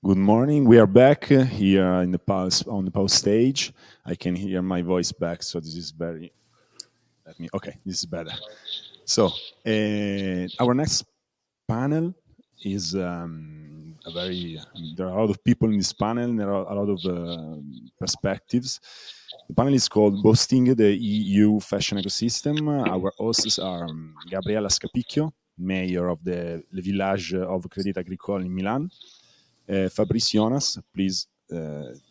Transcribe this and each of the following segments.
Good morning. We are back here in the on the pause stage. I can hear my voice back, so this is very. Okay, this is better. So our next panel is a very. There are a lot of people in this panel. And there are a lot of perspectives. The panel is called "Boosting the EU Fashion Ecosystem." Our hosts are Gabriella Scapicchio, mayor of the Le Village of Crédit Agricole in Milan. Fabrice Jonas, please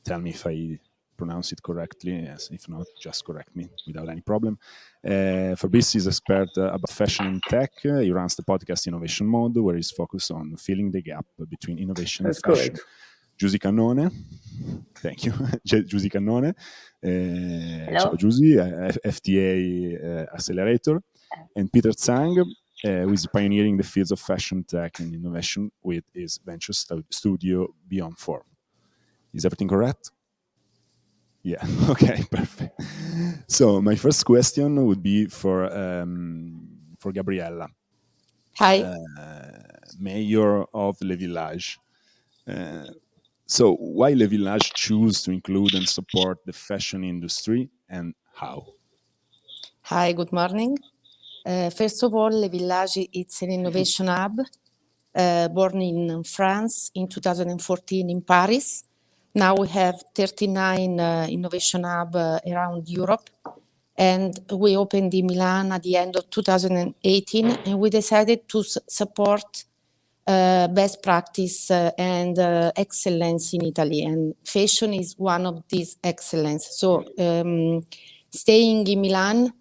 tell me if I pronounce it correctly. Yes, if not, just correct me without any problem. Fabrice is expert about fashion and tech. He runs the podcast Innovation Mode, where he's focused on filling the gap between innovation and fashion. Correct. Giusy Cannone, thank you. Giusy Cannone. Ciao Giusy, FTA Accelerator. And Peter Tsang, who is pioneering the fields of fashion tech and innovation with his venture studio Beyond Form. Is everything correct? Yeah, okay, perfect. So my first question would be for Gabriella. Hi. Mayor of Le Village. So why Le Village choose to include and support the fashion industry, and how? Hi, good morning. First of all, Le Village, it's an innovation hub born in France in 2014 in Paris. Now we have 39 innovation hubs around Europe. And we opened in Milan at the end of 2018, and we decided to support best practice and excellence in Italy. And fashion is one of these excellence. So staying in Milan,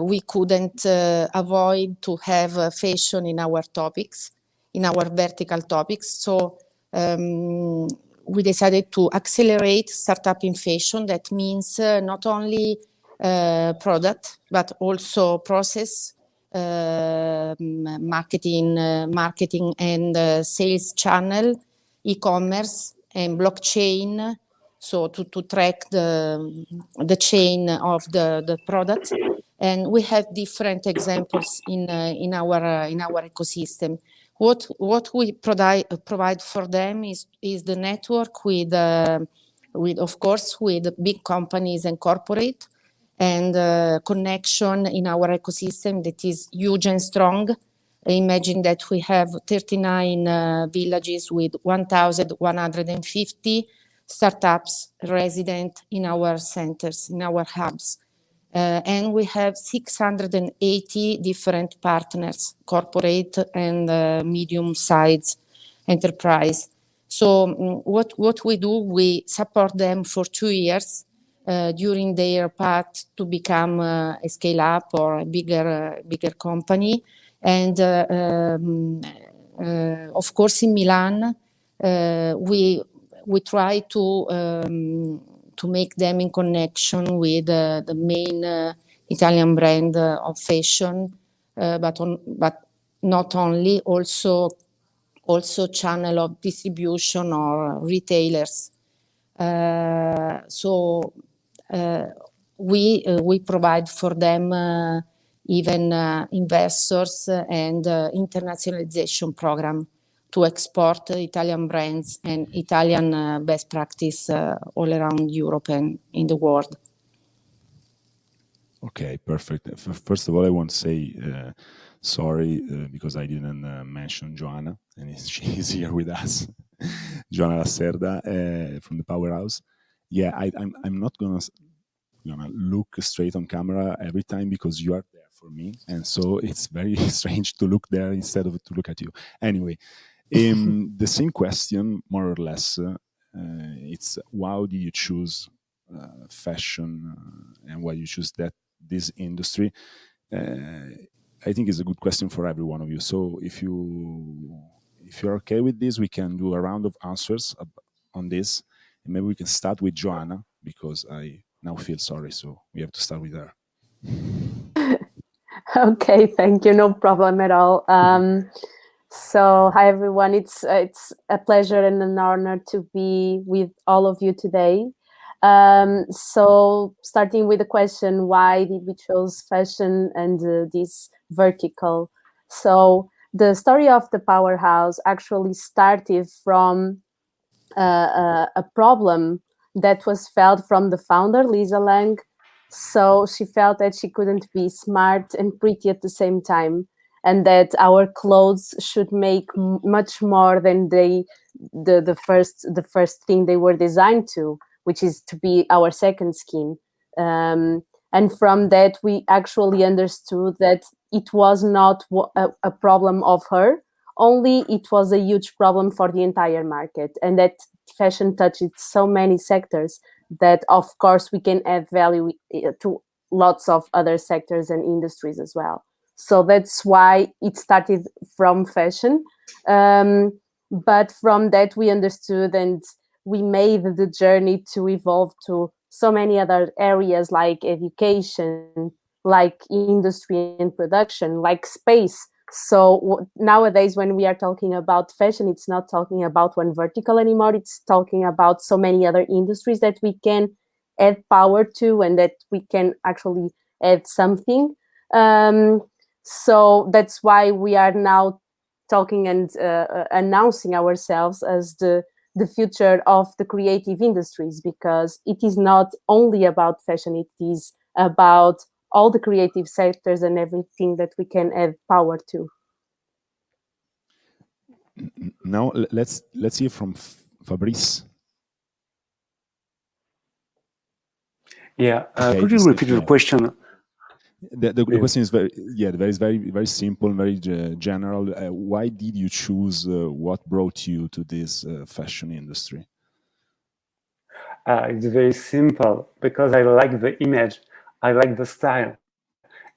we couldn't avoid to have fashion in our topics, in our vertical topics. So we decided to accelerate startup in fashion. That means not only product, but also process, marketing and sales channel, e-commerce and blockchain. So to track the chain of the product, and we have different examples in our ecosystem. What we provide for them is the network with of course with big companies and corporate, and connection in our ecosystem that is huge and strong. Imagine that we have 39 villages with 1,150 startups resident in our centers, in our hubs. And we have 680 different partners, corporate and medium-sized enterprise. So what we do, we support them for 2 years during their path to become a scale-up or a bigger company. And of course, in Milan, we try to make them in connection with the main Italian brand of fashion, but not only, also channel of distribution or retailers. So we provide for them even investors and internationalization program to export Italian brands and Italian best practice all around Europe and in the world. Okay, perfect. First of all, I want to say sorry because I didn't mention Joana, and she's here with us. Joana Lacerda from the Powerhouse. Yeah, I'm not gonna look straight on camera every time because you are there for me, and so it's very strange to look there instead of to look at you. Anyway, the same question, more or less. It's why do you choose fashion and why you choose this industry? I think it's a good question for every one of you. So if you're okay with this, we can do a round of answers on this, and maybe we can start with Joana because I now feel sorry, so we have to start with her. Okay, thank you. No problem at all. So hi everyone. It's a pleasure and an honor to be with all of you today. So starting with the question, why did we choose fashion and this vertical? So the story of the Powerhouse actually started from a problem that was felt from the founder, Lisa Lang. So she felt that she couldn't be smart and pretty at the same time, and that our clothes should make much more than the first thing they were designed to, which is to be our second skin. And from that, we actually understood that it was not a problem of her only, it was a huge problem for the entire market, and that fashion touches so many sectors that of course we can add value to lots of other sectors and industries as well. So that's why it started from fashion, but from that we understood and we made the journey to evolve to so many other areas like education, like industry and production, like space. So nowadays, when we are talking about fashion, it's not talking about one vertical anymore. It's talking about so many other industries that we can add power to and that we can actually add something. So that's why we are now talking and announcing ourselves as the future of the creative industries, because it is not only about fashion, it is about all the creative sectors and everything that we can add power to. Now let's hear from Fabrice. Yeah, could you repeat the question? The question is very simple, very general. Why did you choose? What brought you to this fashion industry? It's very simple, because I like the image, I like the style.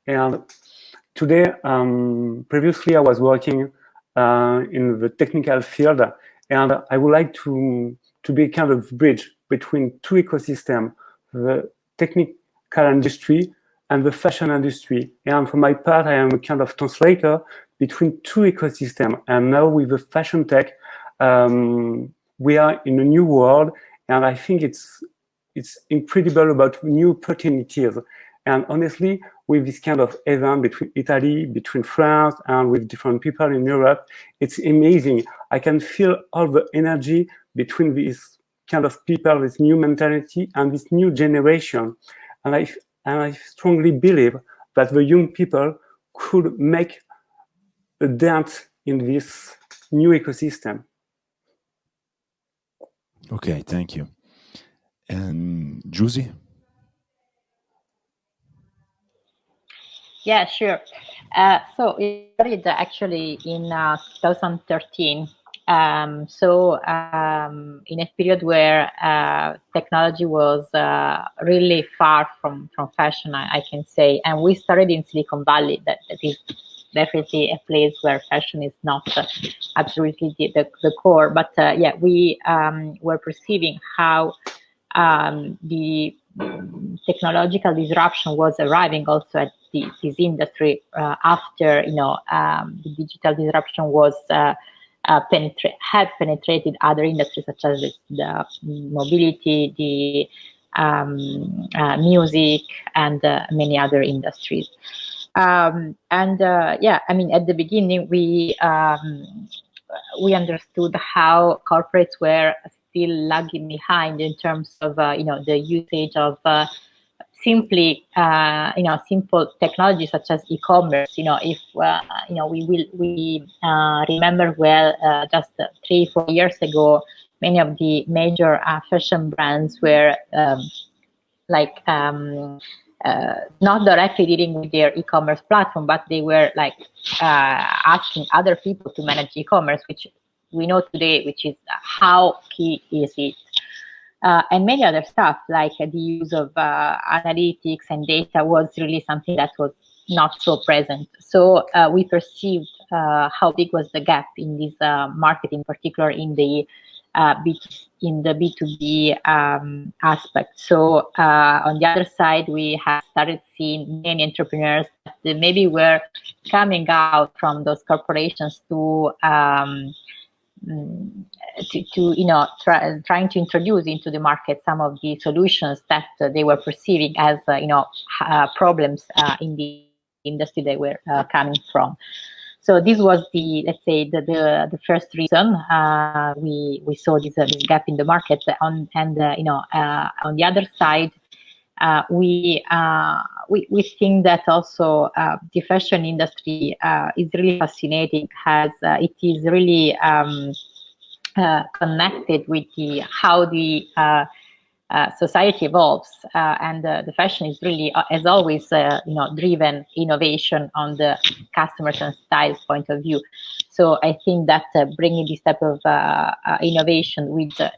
And today, previously I was working in the technical field, and I would like to be a kind of bridge between two ecosystems, the technical industry and the fashion industry. And for my part, I am a kind of translator between two ecosystems. And now with the fashion tech, we are in a new world, and I think it's incredible about new opportunities. And honestly, with this kind of event between Italy, between France, and with different people in Europe, it's amazing. I can feel all the energy between these kind of people, this new mentality, and this new generation. And I strongly believe that the young people could make a dent in this new ecosystem. Okay, thank you. And Giusy? Yeah, sure. So it started actually in 2013. In a period where technology was really far from fashion, I can say, and we started in Silicon Valley. That is definitely a place where fashion is not absolutely the core. But yeah, we were perceiving how the technological disruption was arriving also at this industry after the digital disruption was had penetrated other industries such as the mobility, the music, and many other industries. Yeah, I mean, at the beginning we understood how corporates were still lagging behind in terms of the usage of simple technology such as e-commerce. If we remember well, just 3-4 years ago, many of the major fashion brands were not directly dealing with their e-commerce platform, but they were asking other people to manage e-commerce, which we know today, which is how key is it. And many other stuff like the use of analytics and data was really something that was not so present. So we perceived how big was the gap in this market, in particular in the B2B aspect. So on the other side, we have started seeing many entrepreneurs that maybe were coming out from those corporations to trying to introduce into the market some of the solutions that they were perceiving as problems in the industry they were coming from. So this was let's say the first reason we saw this gap in the market. On the other side, we think that also the fashion industry is really fascinating, as it is really connected with how the society evolves, and the fashion is really, as always, driven innovation on the customers and styles point of view. So I think that bringing this type of innovation with the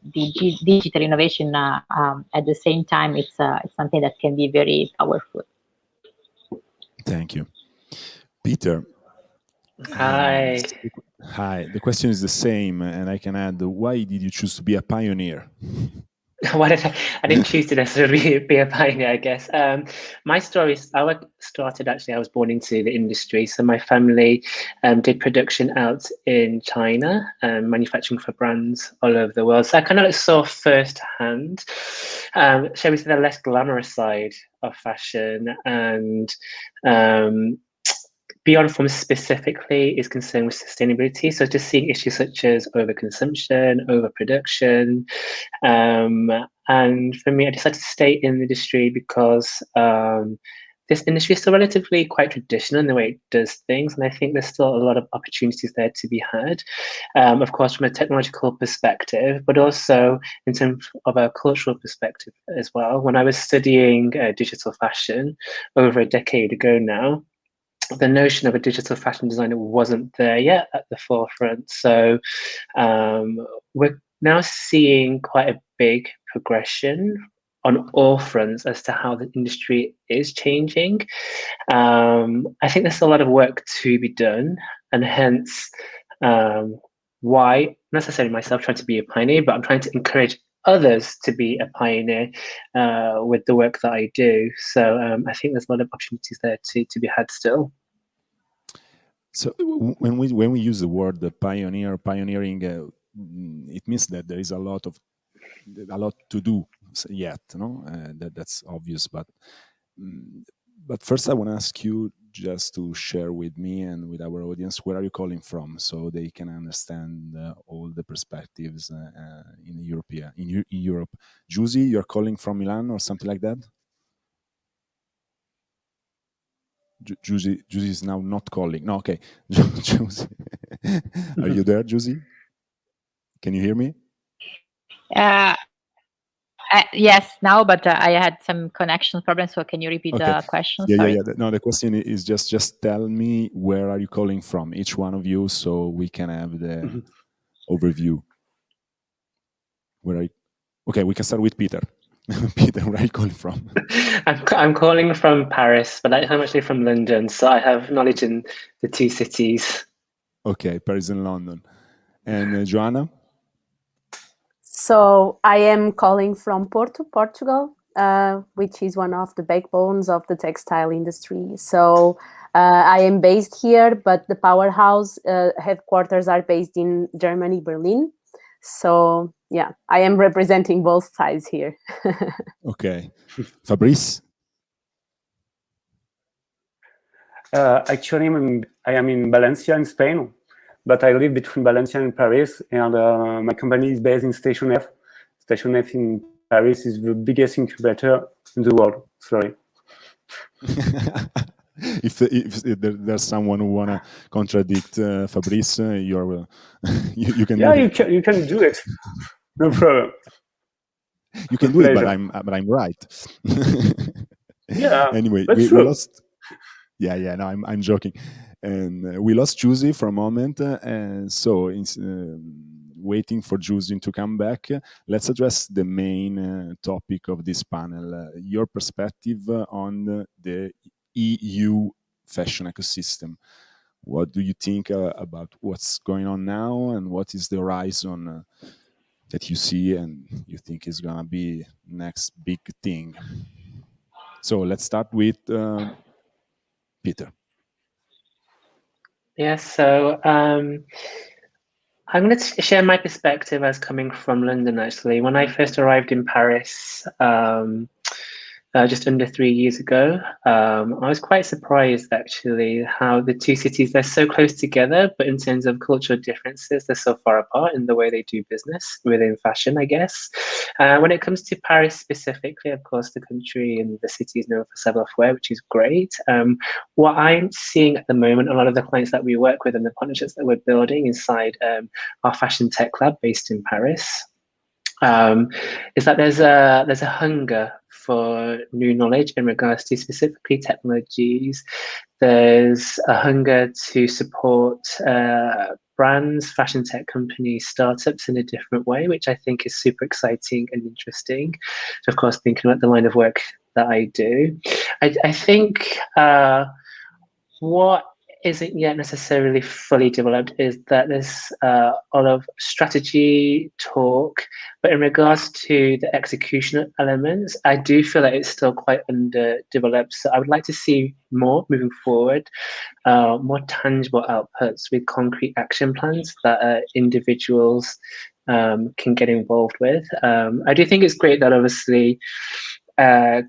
digital innovation at the same time, it's something that can be very powerful. Thank you, Peter. Hi. Hi. The question is the same, and I can add: why did you choose to be a pioneer? Why did I didn't choose to necessarily be a pioneer, I guess. My story started, actually, I was born into the industry. So my family did production out in China, manufacturing for brands all over the world. So I kind of saw firsthand, shall we say, the less glamorous side of fashion, and Beyond Form specifically is concerned with sustainability. So just seeing issues such as overconsumption, overproduction. And for me, I decided to stay in the industry because this industry is still relatively quite traditional in the way it does things. And I think there's still a lot of opportunities there to be had, of course, from a technological perspective, but also in terms of a cultural perspective as well. When I was studying digital fashion over a decade ago now, the notion of a digital fashion designer wasn't there yet at the forefront. So we're now seeing quite a big progression on all fronts as to how the industry is changing. I think there's a lot of work to be done, and hence why, not necessarily myself trying to be a pioneer, but I'm trying to encourage others to be a pioneer with the work that I do. So I think there's a lot of opportunities there to be had still. So when we use the word pioneering, it means that there is a lot to do yet. No, that's obvious. But first, I want to ask you just to share with me and with our audience, where are you calling from, so they can understand all the perspectives in Europe. Giusy, you're calling from Milan or something like that? Giusy is now not calling. No, okay. Giusy, are you there, Giusy? Can you hear me? Yes, now, but I had some connection problems. So can you repeat the question? Yeah, Sorry. yeah. No, the question is just tell me, where are you calling from, each one of you, so we can have the overview. Where are you? Okay, we can start with Peter. Peter, where are you calling from? I'm calling from Paris, but I'm actually from London, so I have knowledge in the two cities. Okay, Paris and London. And Joana? So I am calling from Portugal, which is one of the backbones of the textile industry. So I am based here, but the powerhouse headquarters are based in Germany, Berlin. So yeah, I am representing both sides here. Okay. Fabrice? Actually, I am in Valencia in Spain, but I live between Valencia and Paris, and my company is based in Station F. Station F in Paris is the biggest incubator in the world. Sorry. If there's someone who wanna contradict Fabrice, you can. Yeah, you can do it. No problem. You can do it, but I'm right. Yeah. Anyway, we lost. Yeah. No, I'm joking, and we lost Giusy for a moment, and so waiting for Giusy to come back, let's address the main topic of this panel: your perspective on the EU fashion ecosystem. What do you think about what's going on now, and what is the horizon that you see and you think is gonna be next big thing? So let's start with Peter. Yes, so I'm going to share my perspective as coming from London, actually. When I first arrived in Paris, just under 3 years ago. I was quite surprised actually how the two cities, they're so close together, but in terms of cultural differences, they're so far apart in the way they do business within fashion, I guess. When it comes to Paris specifically, of course, the country and the city is known for savoir-faire, which is great. What I'm seeing at the moment, a lot of the clients that we work with and the partnerships that we're building inside our fashion tech lab based in Paris, is that there's a hunger for new knowledge in regards to specifically technologies. There's a hunger to support brands, fashion tech companies, startups in a different way, which I think is super exciting and interesting. So, of course, thinking about the line of work that I do, I think what isn't yet necessarily fully developed is that there's a lot of strategy talk, but in regards to the execution elements, I do feel that it's still quite underdeveloped. So I would like to see more moving forward, more tangible outputs with concrete action plans that individuals can get involved with. I do think it's great that obviously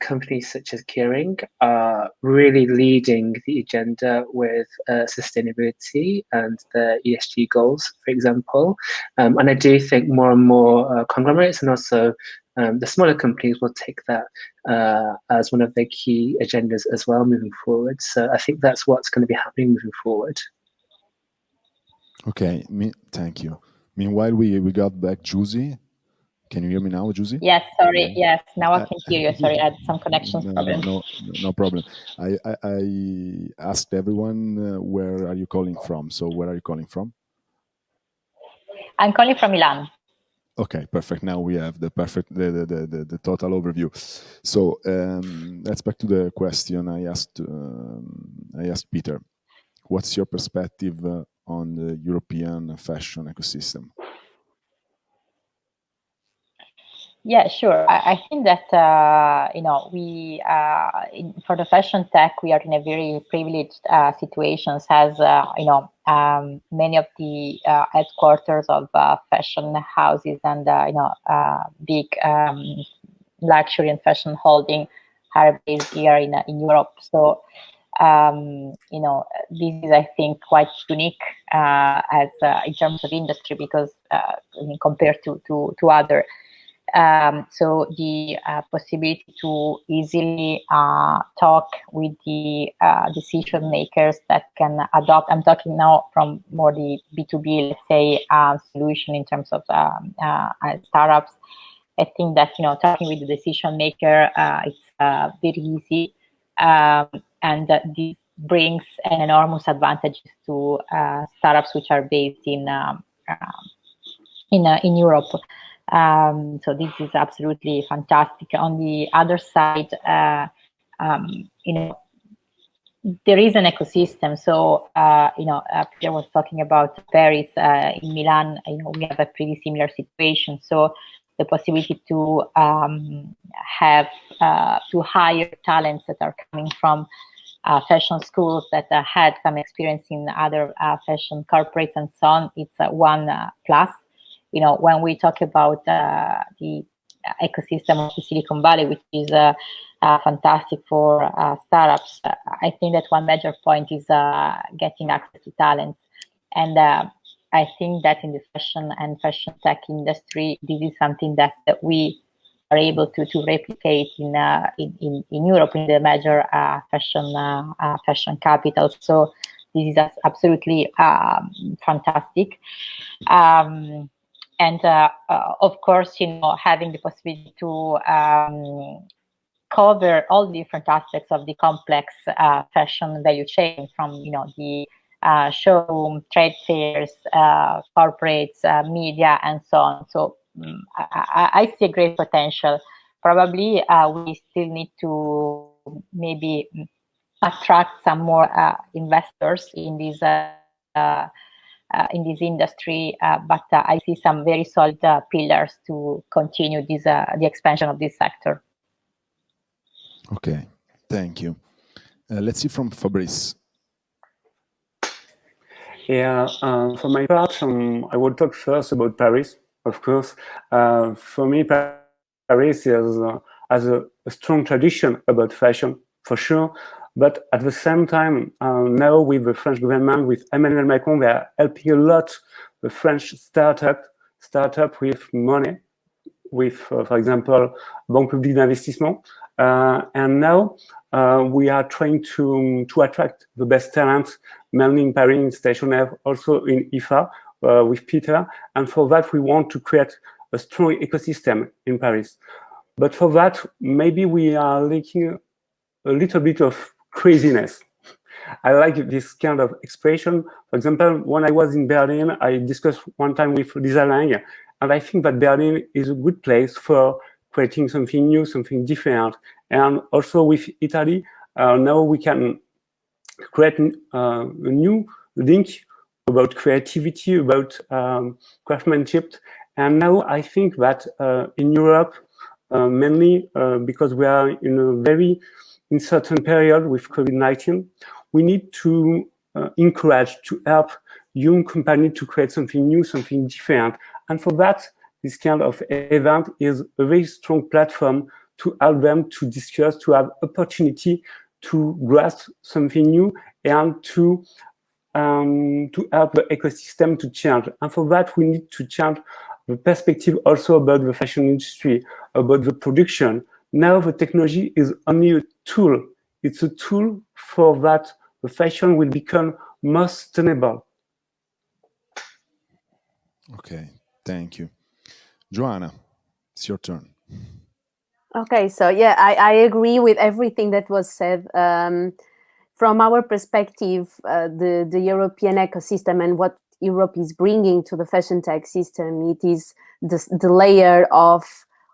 companies such as Kering are really leading the agenda with sustainability and the ESG goals, for example. And I do think more and more conglomerates and also the smaller companies will take that as one of their key agendas as well moving forward. So I think that's what's going to be happening moving forward. Okay, thank you. Meanwhile, we got back Giusy. Can you hear me now, Giusy? Yes, sorry. Yes, now I can hear you. Sorry, I had some connections problem. No problem. I asked everyone where are you calling from. So where are you calling from? I'm calling from Milan. Okay, perfect. Now we have the total overview. So let's back to the question I asked Peter. What's your perspective on the European fashion ecosystem? Yeah, sure. I think that we for the fashion tech we are in a very privileged situations. As many of the headquarters of fashion houses and big luxury and fashion holding are based here in Europe. So this is, I think, quite unique as in terms of industry because compared to other. So the possibility to easily talk with the decision makers that can adopt, I'm talking now from more the B2B, let's say, solution in terms of startups. I think that, talking with the decision maker, it's very easy. And this brings an enormous advantage to startups which are based in Europe. So this is absolutely fantastic. On the other side, there is an ecosystem. So, Peter was talking about Paris. In Milan, we have a pretty similar situation. So the possibility to have to hire talents that are coming from fashion schools that had some experience in other fashion corporates and so on, it's one plus. When we talk about the ecosystem of the Silicon Valley, which is fantastic for startups, I think that one major point is getting access to talent. And I think that in the fashion and fashion tech industry, this is something that we are able to replicate in Europe, in the major fashion capital. So this is absolutely fantastic. And of course, having the possibility to cover all the different aspects of the complex fashion value chain, from the showroom, trade fairs, corporates, media, and so on. So I see a great potential. Probably we still need to maybe attract some more investors in this industry, but I see some very solid pillars to continue this the expansion of this sector. Okay, thank you. Let's see from Fabrice. Yeah, for my part, I will talk first about Paris, of course. For me, Paris is has a strong tradition about fashion, for sure. But at the same time, now with the French government, with Emmanuel Macron, they are helping a lot the French startup with money, with, for example, Banque Publique d'Investissement. And now we are trying to attract the best talent, mainly in Paris, in stationery, also in IFA, with Peter. And for that, we want to create a strong ecosystem in Paris. But for that, maybe we are lacking a little bit of craziness. I like this kind of expression. For example, when I was in Berlin, I discussed one time with Lisa Lang, and I think that Berlin is a good place for creating something new, something different. And also with Italy, now we can create a new link about creativity, about craftsmanship. And now I think that in Europe, mainly because we are in a very uncertain period with COVID-19, we need to encourage, to help young companies to create something new, something different. And for that, this kind of event is a very strong platform to help them to discuss, to have opportunity to grasp something new and to help the ecosystem to change. And for that, we need to change the perspective also about the fashion industry, about the production. Now the technology is only a tool. It's a tool for that the fashion will become more sustainable. Okay, thank you. Joana, it's your turn. Okay, so yeah, I agree with everything that was said. From our perspective, the European ecosystem and what Europe is bringing to the fashion tech system, it is the layer of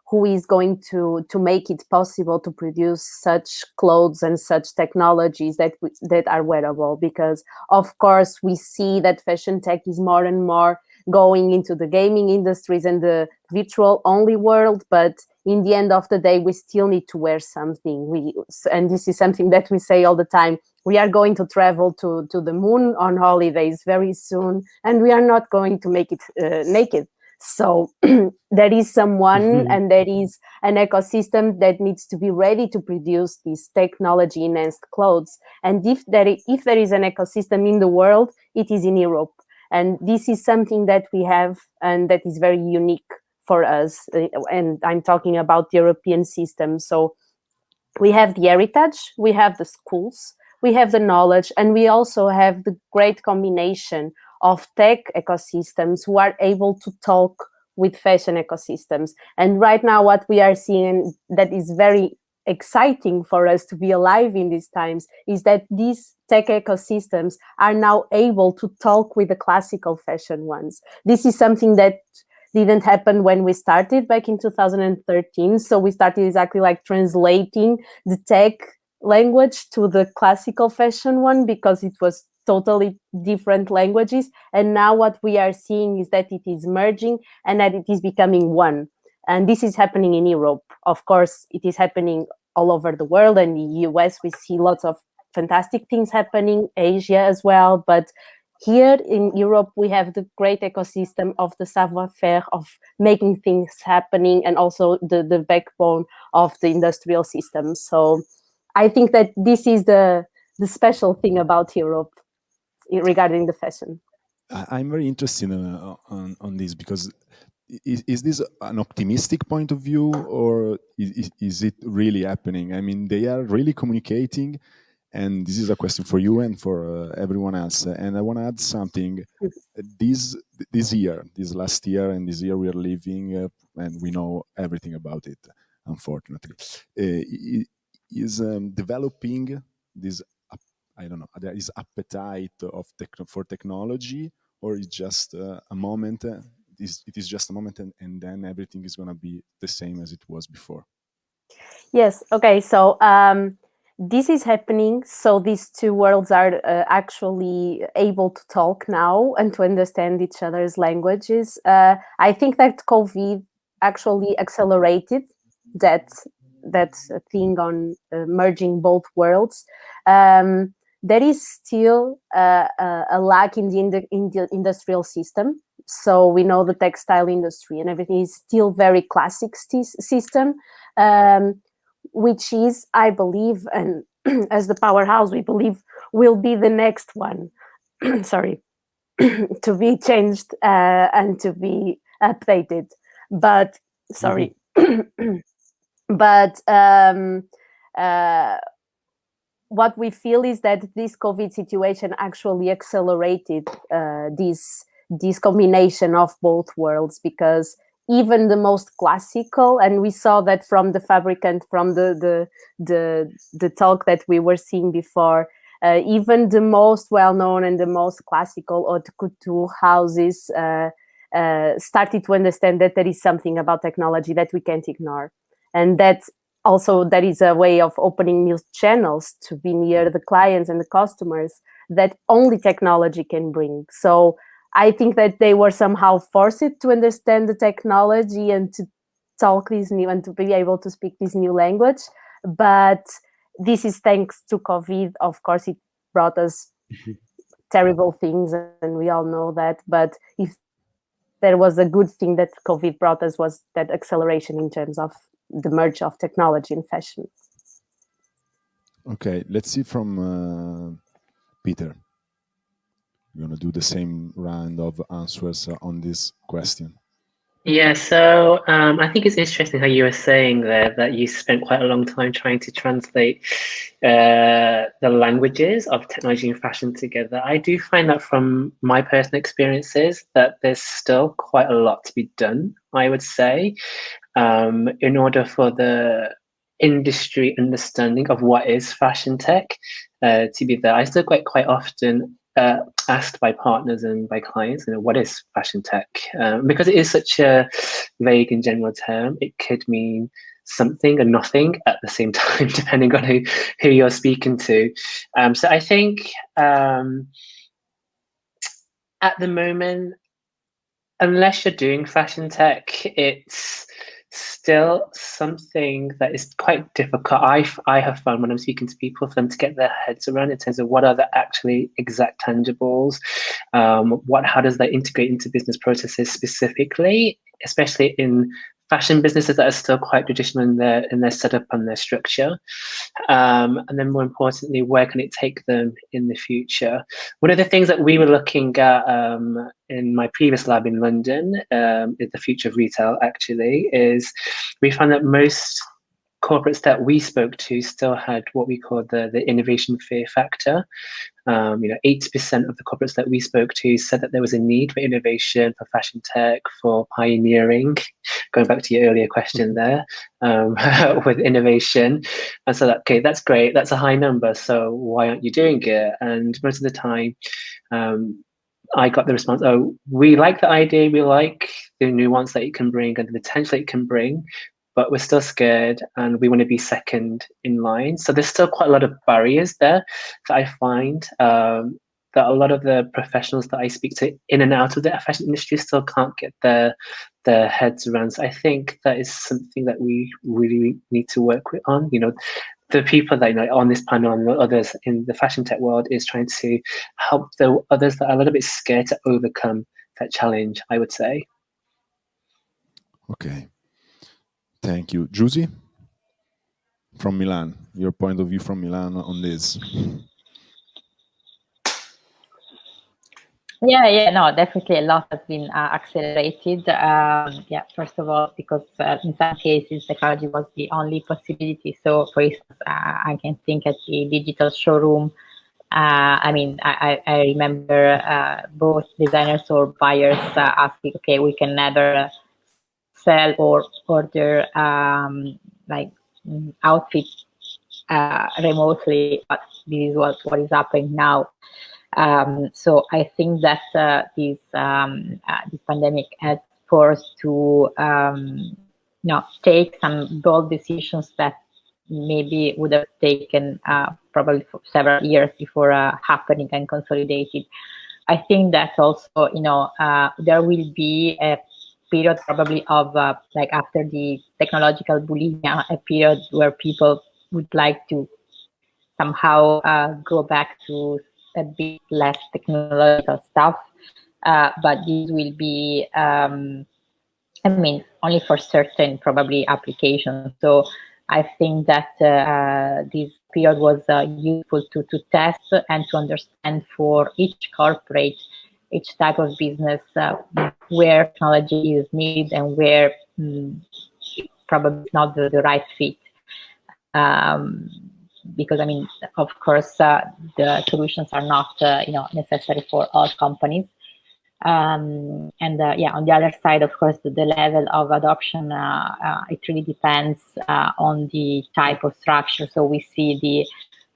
who is going to make it possible to produce such clothes and such technologies that are wearable. Because of course we see that fashion tech is more and more going into the gaming industries and the virtual only world, but in the end of the day, we still need to wear something. And this is something that we say all the time. We are going to travel to the moon on holidays very soon, and we are not going to make it naked. So there is someone and there is an ecosystem that needs to be ready to produce these technology-enhanced clothes. And if there is an ecosystem in the world, it is in Europe. And this is something that we have and that is very unique for us. And I'm talking about the European system. So we have the heritage, we have the schools, we have the knowledge, and we also have the great combination of tech ecosystems who are able to talk with fashion ecosystems. And right now what we are seeing that is very exciting for us to be alive in these times is that these tech ecosystems are now able to talk with the classical fashion ones. This is something that didn't happen when we started back in 2013. So we started exactly like translating the tech language to the classical fashion one because it was totally different languages. And now what we are seeing is that it is merging and that it is becoming one. And this is happening in Europe. Of course, it is happening all over the world. And in the US, we see lots of fantastic things happening, Asia as well. But here in Europe, we have the great ecosystem of the savoir-faire, of making things happening, and also the backbone of the industrial system. So I think that this is the special thing about Europe regarding the fashion. I'm very interested on this because is this an optimistic point of view or is it really happening? I mean, they are really communicating, and this is a question for you and for everyone else. And I want to add something. This last year, and this year we are living, and we know everything about it, unfortunately, is developing this. I don't know. There is appetite for technology, or it's just a moment. It is just a moment, and then everything is going to be the same as it was before. Yes. Okay. So this is happening. So these two worlds are actually able to talk now and to understand each other's languages. I think that COVID actually accelerated that thing on merging both worlds. There is still a lack in the industrial system. So we know the textile industry and everything is still very classic system. which is, I believe, and as the powerhouse, we believe will be the next one. Sorry, to be changed and to be updated. But sorry, but what we feel is that this COVID situation actually accelerated this combination of both worlds, because even the most classical, and we saw that from the fabricant, from the talk that we were seeing before, even the most well-known and the most classical haute couture houses started to understand that there is something about technology that we can't ignore, and that also that is a way of opening new channels to be near the clients and the customers that only technology can bring. So I think that they were somehow forced to understand the technology and to talk this new and to be able to speak this new language. But this is thanks to COVID. Of course, it brought us terrible things, and we all know that. But if there was a good thing that COVID brought us, was that acceleration in terms of the merge of technology and fashion. Okay, let's see from Peter. We're going to do the same round of answers on this question. Yeah, so I think it's interesting how you were saying there that you spent quite a long time trying to translate the languages of technology and fashion together. I do find that from my personal experiences that there's still quite a lot to be done, I would say, in order for the industry understanding of what is fashion tech to be there. I still quite often asked by partners and by clients, what is fashion tech? Because it is such a vague and general term, it could mean something and nothing at the same time, depending on who you're speaking to. So I think at the moment, unless you're doing fashion tech, it's still something that is quite difficult. I have found when I'm speaking to people for them to get their heads around in terms of what are the actually exact tangibles, how does that integrate into business processes specifically, especially in fashion businesses that are still quite traditional in their setup and their structure. And then more importantly, where can it take them in the future? One of the things that we were looking at in my previous lab in London, in the future of retail actually, is we found that most corporates that we spoke to still had what we call the innovation fear factor. 80% of the corporates that we spoke to said that there was a need for innovation, for fashion tech, for pioneering, going back to your earlier question there, with innovation. And so that's great, that's a high number, so why aren't you doing it? And most of the time, I got the response, we like the idea, we like the nuance that it can bring and the potential it can bring, but we're still scared and we want to be second in line. So there's still quite a lot of barriers there that I find that a lot of the professionals that I speak to in and out of the fashion industry still can't get their heads around. So I think that is something that we really need to work on. The people that on this panel and the others in the fashion tech world is trying to help the others that are a little bit scared to overcome that challenge, I would say. Okay. Thank you. Giusy, from Milan, your point of view from Milan on this. Yeah, no, definitely a lot has been accelerated. First of all, because in some cases technology was the only possibility. So, for instance, I can think at the digital showroom. I remember both designers or buyers asking, okay, we can neither sell or order outfits remotely, but this is what is happening now. So I think that this pandemic has forced to take some bold decisions that maybe would have taken probably for several years before happening and consolidated. I think that also, there will be a period probably of after the technological bulimia, a period where people would like to somehow go back to a bit less technological stuff, but this will be I mean, only for certain probably applications. So I think that this period was useful to test and to understand for each corporate, each type of business, where technology is needed and where probably not the right fit. Because I mean, of course, the solutions are not necessary for all companies. And yeah, on the other side, of course, the level of adoption, it really depends on the type of structure. So we see the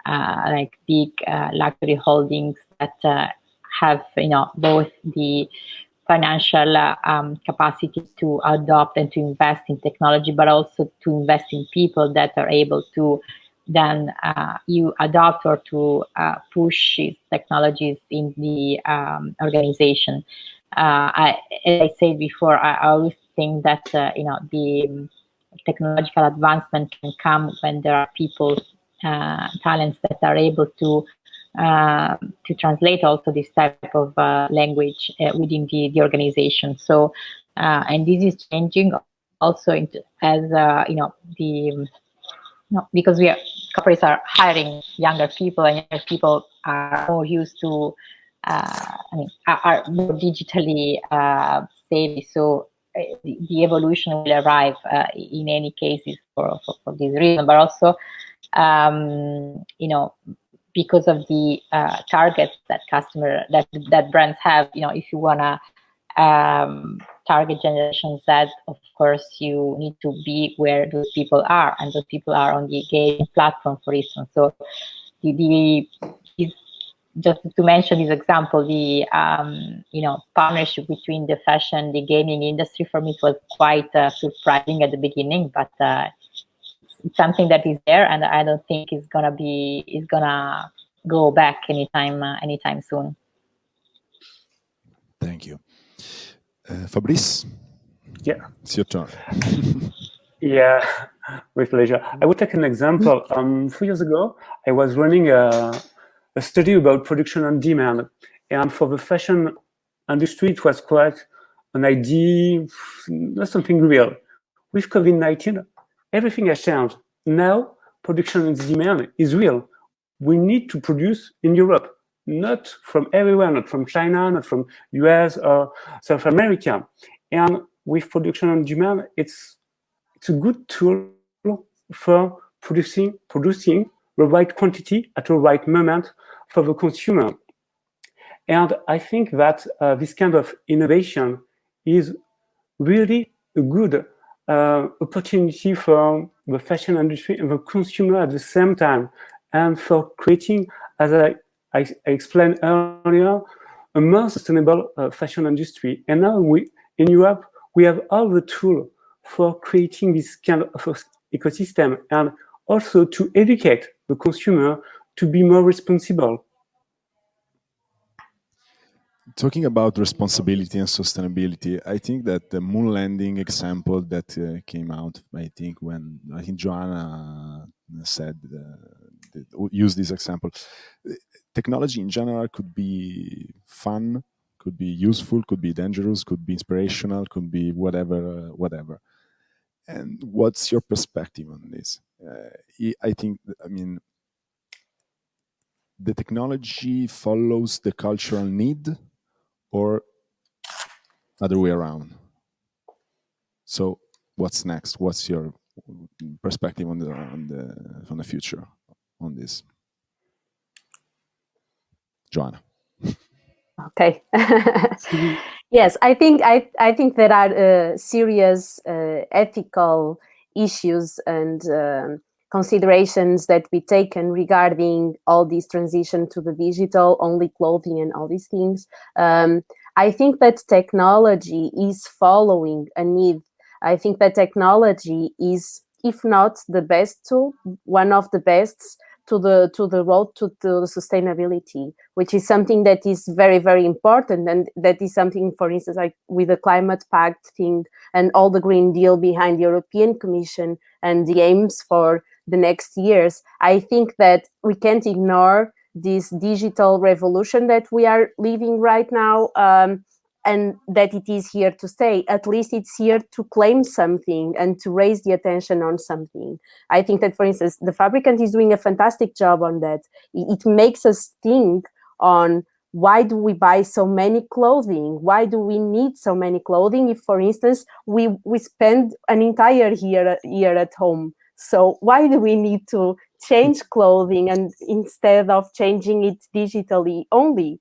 like big luxury holdings that have both the financial capacity to adopt and to invest in technology, but also to invest in people that are able to then you adopt or to push these technologies in the organization. As I said before, I always think that the technological advancement can come when there are people, talents that are able to translate also this type of language within the organization. So, and this is changing also as because corporates are hiring younger people, and younger people are more used to, are more digitally savvy. So the evolution will arrive in any cases for this reason, but also, because of the targets that that brands have. If you wanna target Generation Z, of course, you need to be where those people are, and those people are on the gaming platform, for instance. So, just to mention this example, the partnership between the fashion, the gaming industry, for me, it was quite surprising at the beginning, but it's something that is there, and I don't think it's gonna go back anytime soon. Thank you. Fabrice? Yeah. It's your turn. Yeah, with pleasure. I would take an example. 4 years ago, I was running a study about production on demand. And for the fashion industry, it was quite an idea, not something real. With COVID-19, everything has changed. Now, production on demand is real. We need to produce in Europe, not from everywhere, not from China, not from US or South America. And with production on demand, it's a good tool for producing the right quantity at the right moment for the consumer. And I think that this kind of innovation is really a good opportunity for the fashion industry and the consumer at the same time, and for creating, as I explained earlier, a more sustainable fashion industry. And now in Europe, we have all the tools for creating this kind of ecosystem, and also to educate the consumer to be more responsible. Talking about responsibility and sustainability, I think that the moon landing example that came out, I think Joana said, use this example. Technology in general could be fun, could be useful, could be dangerous, could be inspirational, could be whatever. And what's your perspective on this? I think, the technology follows the cultural need, or other way around. So, what's next? What's your perspective on the future on this, Joana? Okay. Yes, I think there are serious ethical issues and considerations that be taken regarding all this transition to the digital, only clothing and all these things. I think that technology is following a need. I think that technology is, if not the best tool, one of the best to the road to the sustainability, which is something that is very, very important. And that is something, for instance, like with the climate pact thing and all the Green Deal behind the European Commission and the aims for the next years. I think that we can't ignore this digital revolution that we are living right now. and that it is here to stay. At least it's here to claim something and to raise the attention on something. I think that, for instance, the fabricant is doing a fantastic job on that. It makes us think on, why do we buy so many clothing? Why do we need so many clothing if, for instance, we spend an entire year at home? So why do we need to change clothing, and instead of changing it digitally only?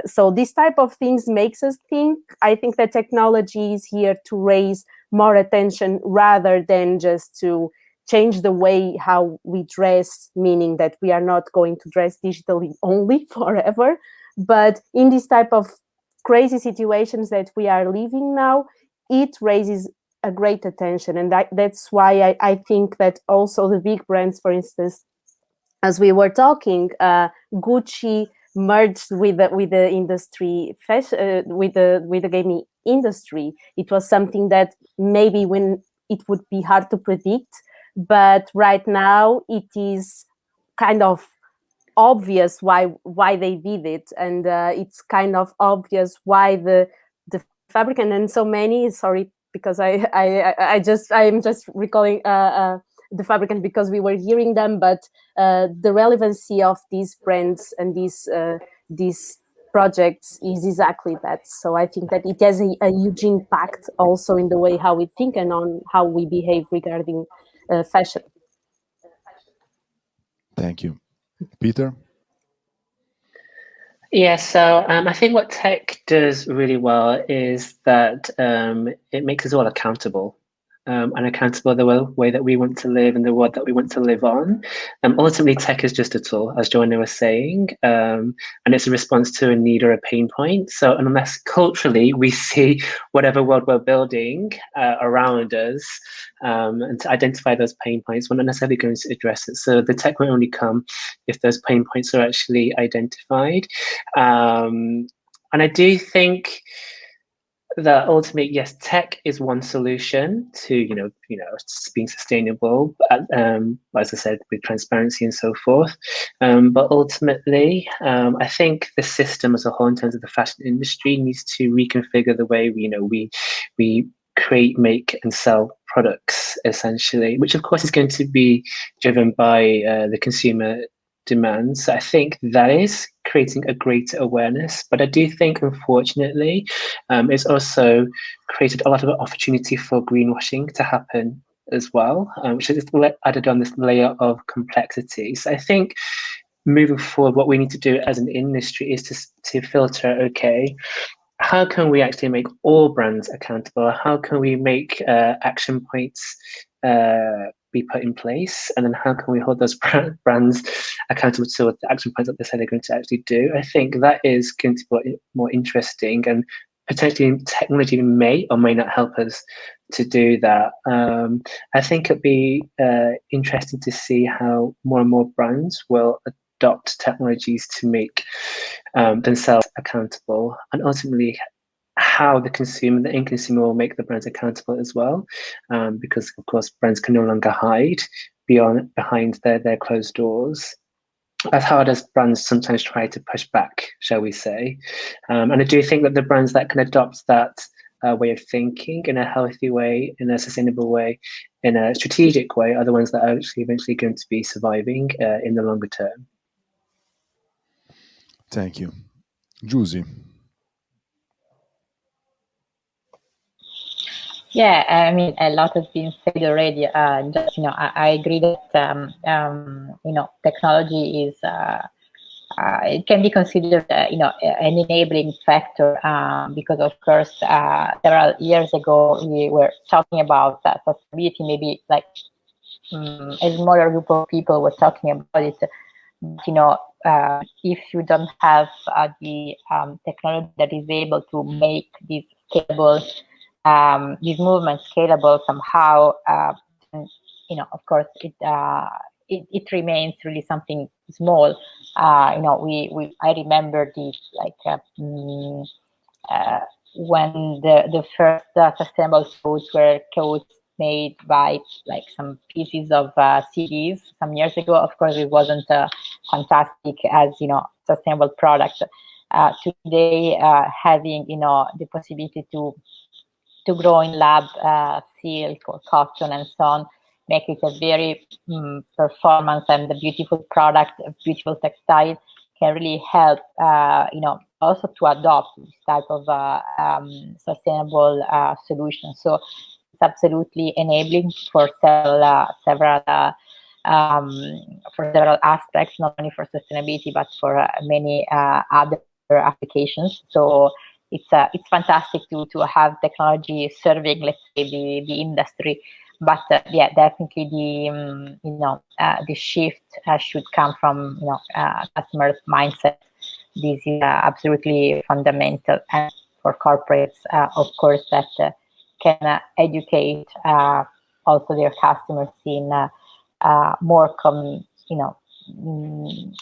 So this type of things makes us think. I think that technology is here to raise more attention rather than just to change the way how we dress, meaning that we are not going to dress digitally only forever. But in this type of crazy situations that we are living now, it raises a great attention. And that's why I think that also the big brands, for instance, as we were talking, Gucci merged with the industry, with the gaming industry. It was something that maybe when it would be hard to predict, but right now it is kind of obvious why they did it, and it's kind of obvious why the fabricant and so many. Sorry, because I'm just recalling the fabricant because we were hearing them, but the relevancy of these brands and these projects is exactly that. So I think that it has a huge impact also in the way how we think and on how we behave regarding fashion. Thank you. Peter? Yeah, so I think what tech does really well is that it makes us all accountable. And accountable the way that we want to live and the world that we want to live on. Ultimately, tech is just a tool, as Joana was saying, and it's a response to a need or a pain point. So unless culturally we see whatever world we're building around us and to identify those pain points, we're not necessarily going to address it. So the tech will only come if those pain points are actually identified. And I do think that ultimately, yes, tech is one solution to being sustainable, as I said, with transparency and so forth. But ultimately, I think the system as a whole, in terms of the fashion industry, needs to reconfigure the way we create, make, and sell products, essentially, which of course is going to be driven by the consumer demands. So I think that is creating a greater awareness, but I do think, unfortunately, it's also created a lot of opportunity for greenwashing to happen as well, which is added on this layer of complexity. So I think moving forward, what we need to do as an industry is to filter, okay, how can we actually make all brands accountable? How can we make action points be put in place, and then how can we hold those brands accountable to what the action points that they say they're going to actually do? I think that is going to be more interesting, and potentially technology may or may not help us to do that. I think it'd be interesting to see how more and more brands will adopt technologies to make themselves accountable, and ultimately how the end consumer will make the brands accountable as well, because of course brands can no longer hide behind their closed doors, as hard as brands sometimes try to push back, shall we say. And I do think that the brands that can adopt that way of thinking in a healthy way, in a sustainable way, in a strategic way, are the ones that are actually eventually going to be surviving in the longer term. Thank you. Giusy? Yeah, I mean, a lot has been said already. Just, I agree that, technology is, it can be considered, an enabling factor, because of course, several years ago, we were talking about sustainability, maybe like a smaller group of people were talking about it. But, if you don't have the technology that is able to make these scalable, these movements scalable somehow, of course, it remains really something small. I remember this, when the first sustainable clothes were clothes made by some pieces of CDs some years ago. Of course, it wasn't fantastic as sustainable product. today having the possibility to grow in lab silk or cotton and so on, make it a very performance and a beautiful product, a beautiful textile, can really help also to adopt this type of sustainable solution. So it's absolutely enabling for several aspects, not only for sustainability but for many other applications. So it's fantastic to have technology serving, let's say, the industry. But yeah, definitely the shift should come from customers' mindset. This is absolutely fundamental, and for corporates, of course, that can educate also their customers in more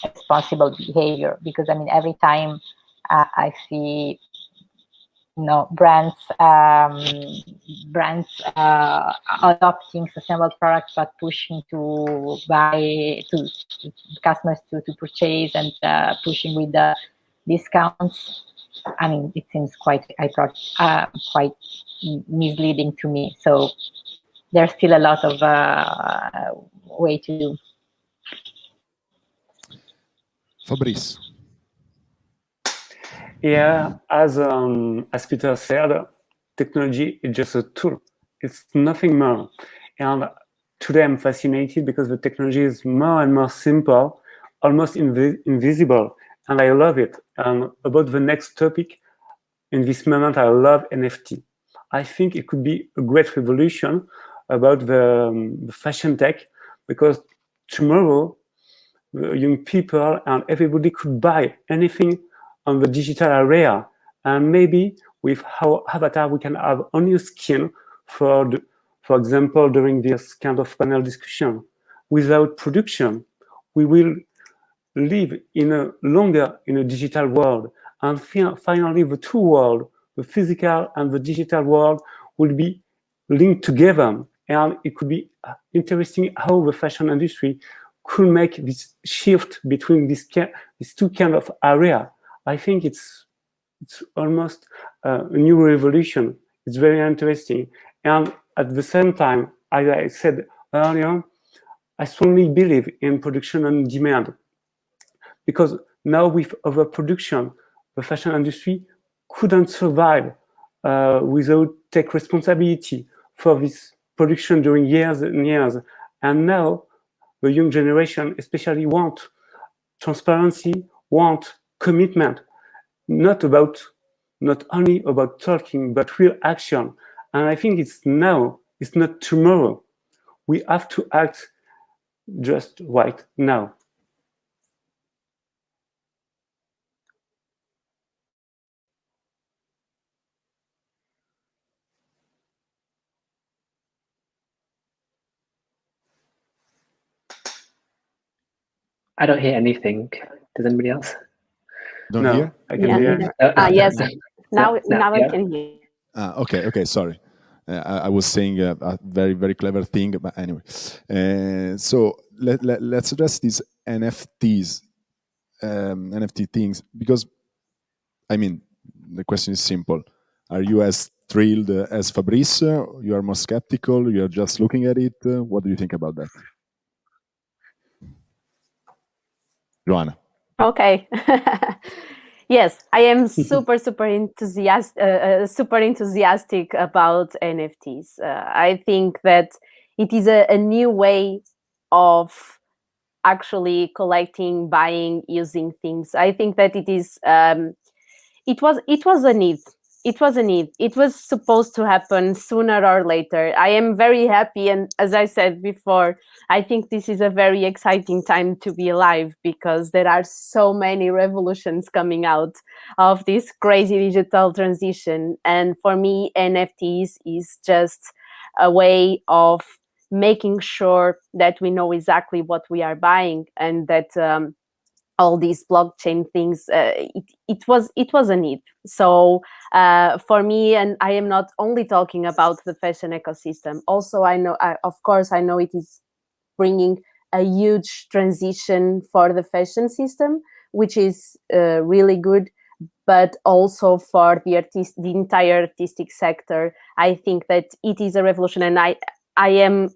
responsible behavior. Because I mean, every time I see brands adopting sustainable products, but pushing to customers to purchase and pushing with the discounts. I mean, it seems quite misleading to me. So there's still a lot of way to do. Fabrice. Yeah, as Peter said, technology is just a tool. It's nothing more. And today I'm fascinated because the technology is more and more simple, almost invisible, and I love it. About the next topic, in this moment, I love NFT. I think it could be a great revolution about the fashion tech, because tomorrow, young people and everybody could buy anything on the digital area, and maybe with our avatar we can have only skin for example, during this kind of panel discussion. Without production, we will live longer in a digital world, and finally the two worlds, the physical and the digital world, will be linked together. And it could be interesting how the fashion industry could make this shift between these two kind of area. I think it's almost a new revolution. It's very interesting. And at the same time, as I said earlier, I strongly believe in production and demand. Because now with overproduction, the fashion industry couldn't survive without take responsibility for this production during years and years. And now the young generation especially want transparency, want commitment, not only about talking, but real action. And I think it's now, it's not tomorrow. We have to act just right now. I don't hear anything. Does anybody else? Don't hear? I can hear. Yes. Now yeah. I can hear. Okay, sorry. I was saying a very, very clever thing, but anyway. So let's address these NFTs, NFT things, because, I mean, the question is simple. Are you as thrilled as Fabrice? You are more skeptical? You are just looking at it? What do you think about that? Joana. Okay. Yes, I am super enthusiastic about NFTs. I think that it is a new way of actually collecting, buying, using things. I think that it is. It was a need. It was a need. It was supposed to happen sooner or later. I am very happy, and as I said before, I think this is a very exciting time to be alive, because there are so many revolutions coming out of this crazy digital transition. And for me, NFTs is just a way of making sure that we know exactly what we are buying, and that all these blockchain things, it was a need. So for me, and I am not only talking about the fashion ecosystem, also of course I know it is bringing a huge transition for the fashion system, which is really good. but also for the entire artistic sector. I think that it is a revolution, and I am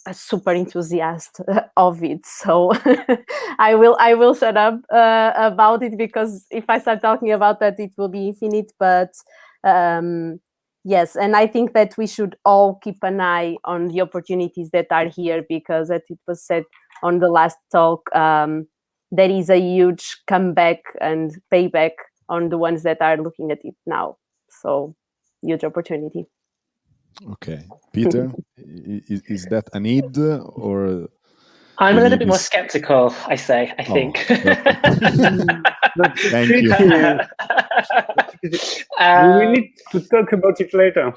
a super enthusiast of it. So I will shut up about it, because if I start talking about that, it will be infinite. But yes, and I think that we should all keep an eye on the opportunities that are here, because as it was said on the last talk, there is a huge comeback and payback on the ones that are looking at it now. So huge opportunity. Okay, Peter, is that a need, or I'm the a little need bit more is- skeptical, I think. That's Thank tricky. you. We will need to talk about it later.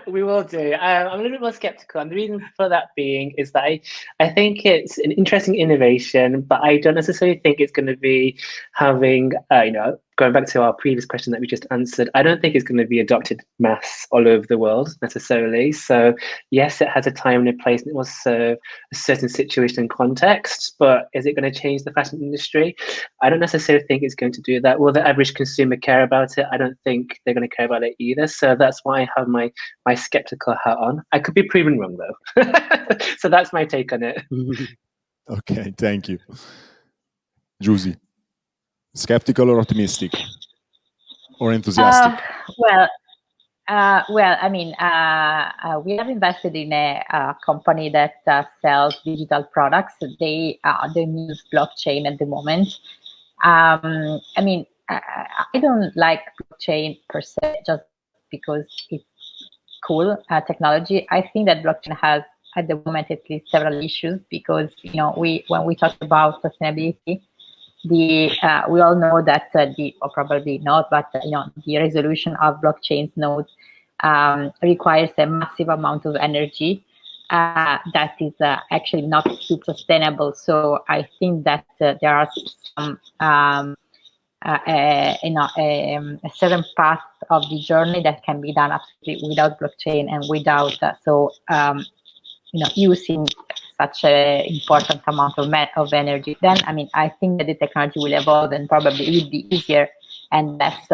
We will do. I'm a little bit more skeptical, and the reason for that being is that I think it's an interesting innovation, but I don't necessarily think it's going to be having, going back to our previous question that we just answered, I don't think it's going to be adopted mass all over the world necessarily. So yes, it has a time and a place, and it will serve a certain situation and context, but is it going to change the fashion industry? I don't necessarily think it's going to do that. Will the average consumer care about it? I don't think they're going to care about it either. So that's why I have my skeptical hat on. I could be proven wrong though. So that's my take on it. Okay, thank you. Giusy, skeptical or optimistic? Or enthusiastic? Well, I mean, we have invested in a company that sells digital products. They use blockchain at the moment. I mean, I don't like blockchain per se, just because it's cool technology. I think that blockchain has, at the moment, at least several issues, because when we talk about sustainability, we all know that or probably not, but the resolution of blockchain nodes requires a massive amount of energy that is actually not super sustainable. So I think that there are some a certain path of the journey that can be done absolutely without blockchain and without using such an important amount of energy. Then, I mean, I think that the technology will evolve, and probably it will be easier and less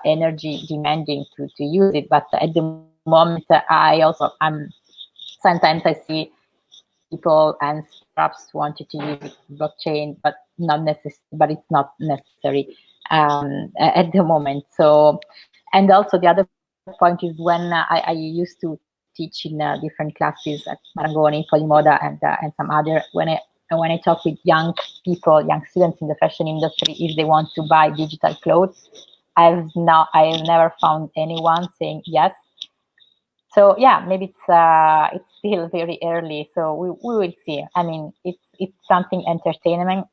energy demanding to use it. But at the moment, sometimes I see people and startups wanted to use blockchain, but it's not necessary at the moment. So, and also the other point is, when I used to teach in different classes at Marangoni, Polimoda, and some other, when I talk with young people, young students in the fashion industry, if they want to buy digital clothes, I have never found anyone saying yes. So yeah, maybe it's still very early, so we will see. I mean, it's something entertaining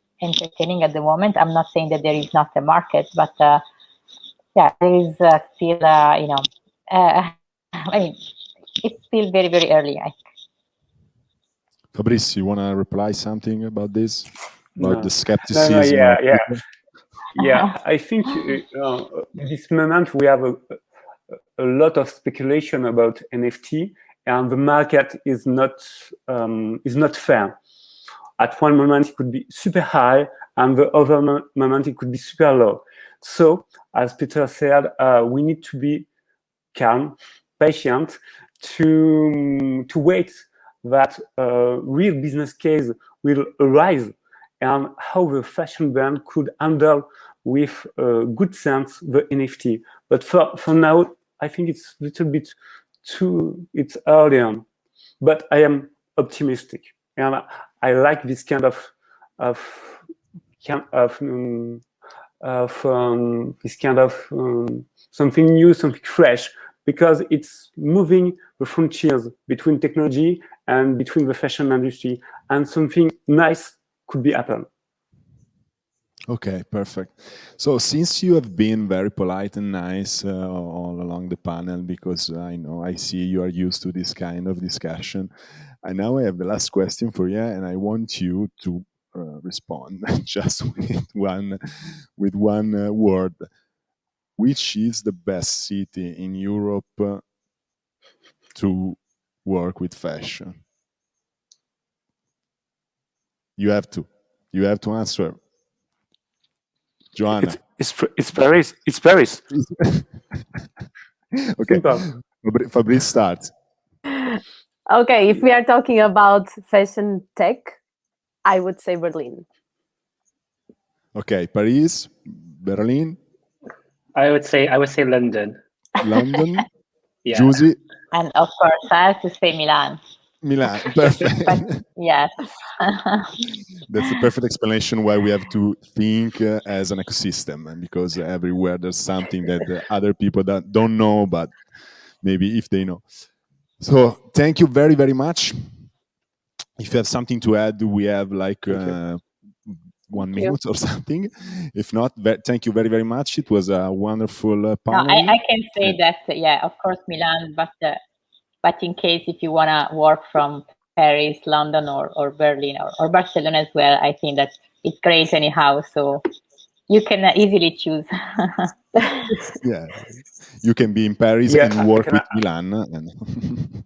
at the moment. I'm not saying that there is not a market, but yeah, there is still I mean, it's still very, very early, I think. Fabrice, you want to reply something about this? About No. the skepticism? Yeah. I think this moment we have a lot of speculation about NFT, and the market is not fair. At one moment it could be super high, and the other moment it could be super low. So, as Peter said, we need to be calm, patient, to wait that real business case will arise, and how the fashion brand could handle with good sense the NFT. But for now, I think it's a little bit it's early on. But I am optimistic, and I like this kind of something new, something fresh, because it's moving the frontiers between technology and between the fashion industry, and something nice could be happen. Okay, perfect. So since you have been very polite and nice all along the panel, because I see you are used to this kind of discussion, and now I have the last question for you, and I want you to respond just with one word. Which is the best city in Europe to work with fashion? You have to answer. Joana. It's Paris. It's Paris. Okay. Simple. Fabrice starts. Okay, if we are talking about fashion tech, I would say Berlin. Okay, Paris, Berlin, I would say London. London, Yeah. Giusy, And of course, I have to say Milan. Milan. Perfect. But yes. That's the perfect explanation why we have to think as an ecosystem, and because everywhere there's something that the other people that don't know, but maybe if they know. So thank you very, very much. If you have something to add, we have like 1 minute or something. If not, thank you very, very much. It was a wonderful No, panel. I can say that, yeah, of course, Milan, but in case if you want to work from Paris, London, or Berlin, or Barcelona as well, I think that it's great anyhow. So you can easily choose. Yeah, you can be in Paris Yeah, and work with Milan. And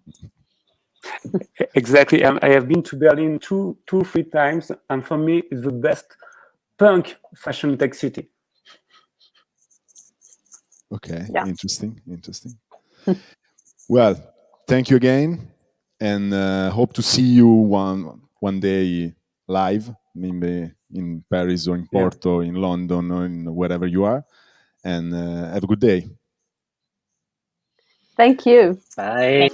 exactly. I have been to Berlin two, 3 times, and for me, it's the best punk fashion tech city. okay, Yeah. interesting. Well, thank you again, and hope to see you one day live, maybe in Paris or in Porto, in London, or in wherever you are. And have a good day. Thank you. Bye.